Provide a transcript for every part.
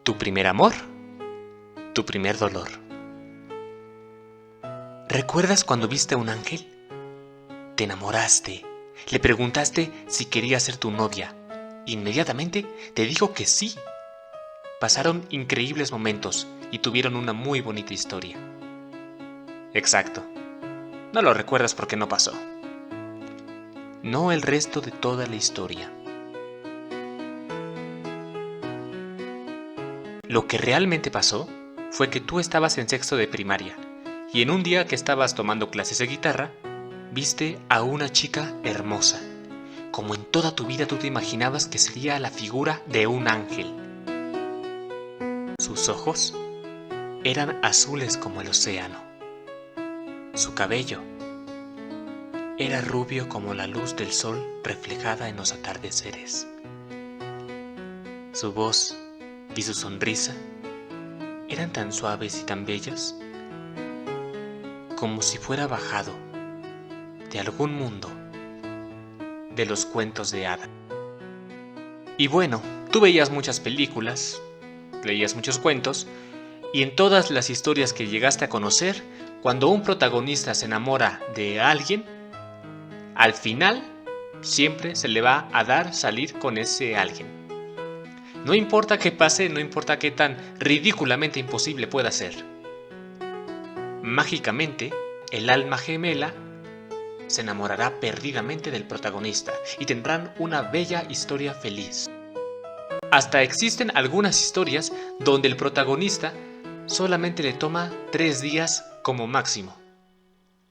Tu primer amor, tu primer dolor. ¿Recuerdas cuando viste a un ángel? Te enamoraste, le preguntaste si quería ser tu novia. Inmediatamente te dijo que sí. Pasaron increíbles momentos y tuvieron una muy bonita historia. Exacto. No lo recuerdas porque no pasó. No el resto de toda la historia. Lo que realmente pasó fue que tú estabas en sexto de primaria y en un día que estabas tomando clases de guitarra, viste a una chica hermosa. Como en toda tu vida tú te imaginabas que sería la figura de un ángel. Sus ojos eran azules como el océano. Su cabello era rubio como la luz del sol reflejada en los atardeceres. Su voz y su sonrisa eran tan suaves y tan bellas como si fuera bajado de algún mundo de los cuentos de hadas. Y bueno, tú veías muchas películas, leías muchos cuentos, y en todas las historias que llegaste a conocer, cuando un protagonista se enamora de alguien, al final siempre se le va a dar salir con ese alguien. No importa qué pase, no importa qué tan ridículamente imposible pueda ser. Mágicamente, el alma gemela se enamorará perdidamente del protagonista y tendrán una bella historia feliz. Hasta existen algunas historias donde el protagonista solamente le toma 3 días como máximo,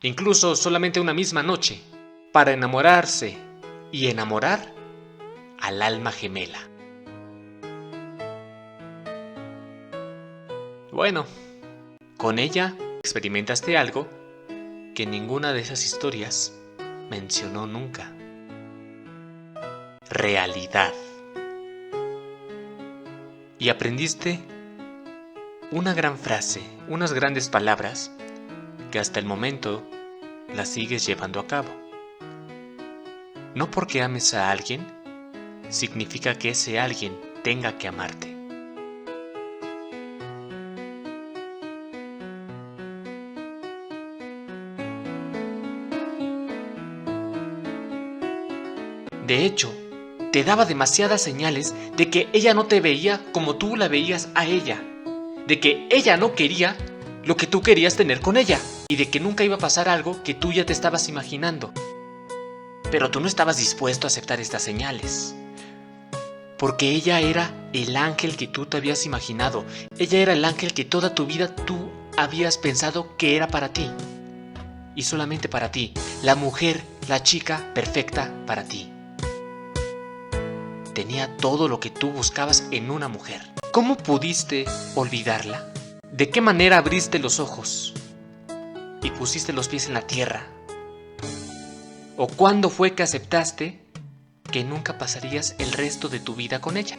incluso solamente una misma noche, para enamorarse y enamorar al alma gemela. Bueno, con ella experimentaste algo que ninguna de esas historias mencionó nunca. Realidad. Y aprendiste una gran frase, unas grandes palabras que hasta el momento las sigues llevando a cabo. No porque ames a alguien, significa que ese alguien tenga que amarte. De hecho, te daba demasiadas señales de que ella no te veía como tú la veías a ella, de que ella no quería lo que tú querías tener con ella, y de que nunca iba a pasar algo que tú ya te estabas imaginando. Pero tú no estabas dispuesto a aceptar estas señales, porque ella era el ángel que tú te habías imaginado, ella era el ángel que toda tu vida tú habías pensado que era para ti, y solamente para ti, la mujer, la chica perfecta para ti. Tenía todo lo que tú buscabas en una mujer. ¿Cómo pudiste olvidarla? ¿De qué manera abriste los ojos y pusiste los pies en la tierra? ¿O cuándo fue que aceptaste que nunca pasarías el resto de tu vida con ella?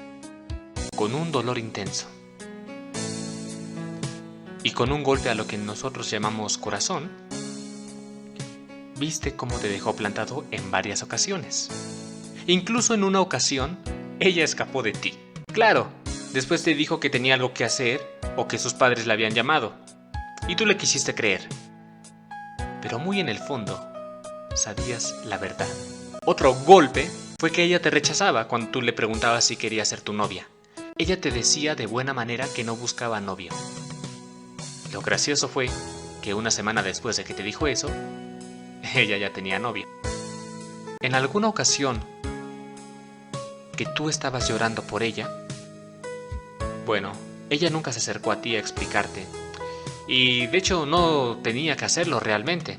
Con un dolor intenso y con un golpe a lo que nosotros llamamos corazón, viste cómo te dejó plantado en varias ocasiones. Incluso en una ocasión, ella escapó de ti. Claro, después te dijo que tenía algo que hacer o que sus padres la habían llamado, y tú le quisiste creer. Pero muy en el fondo, sabías la verdad. Otro golpe fue que ella te rechazaba cuando tú le preguntabas si quería ser tu novia. Ella te decía de buena manera que no buscaba novio. Lo gracioso fue que una semana después de que te dijo eso, ella ya tenía novio. En alguna ocasión que tú estabas llorando por ella, bueno, ella nunca se acercó a ti a explicarte. Y de hecho no tenía que hacerlo realmente,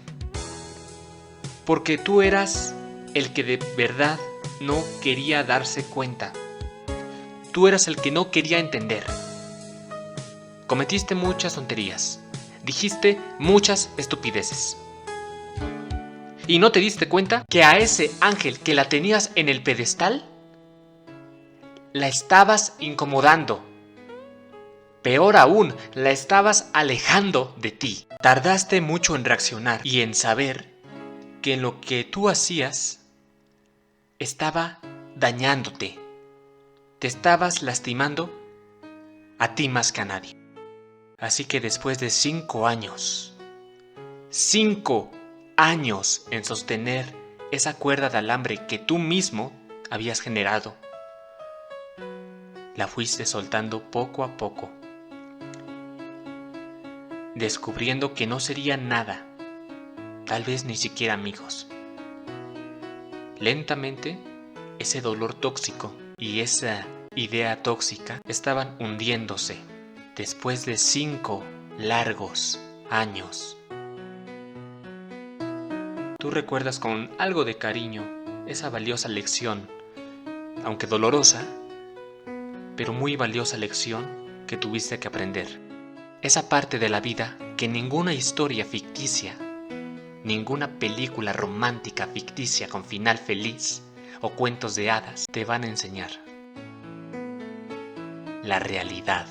porque tú eras el que de verdad no quería darse cuenta. Tú eras el que no quería entender. Cometiste muchas tonterías, dijiste muchas estupideces. ¿Y no te diste cuenta que a ese ángel que la tenías en el pedestal, la estabas incomodando? Peor aún, la estabas alejando de ti. Tardaste mucho en reaccionar y en saber que en lo que tú hacías estaba dañándote. Te estabas lastimando a ti más que a nadie. Así que después de 5 años, 5 años en sostener esa cuerda de alambre que tú mismo habías generado, la fuiste soltando poco a poco, descubriendo que no sería nada, tal vez ni siquiera amigos. Lentamente, ese dolor tóxico y esa idea tóxica estaban hundiéndose después de 5 largos años. Tú recuerdas con algo de cariño esa valiosa lección, aunque dolorosa, pero muy valiosa lección que tuviste que aprender. Esa parte de la vida que ninguna historia ficticia, ninguna película romántica ficticia con final feliz o cuentos de hadas te van a enseñar. La realidad.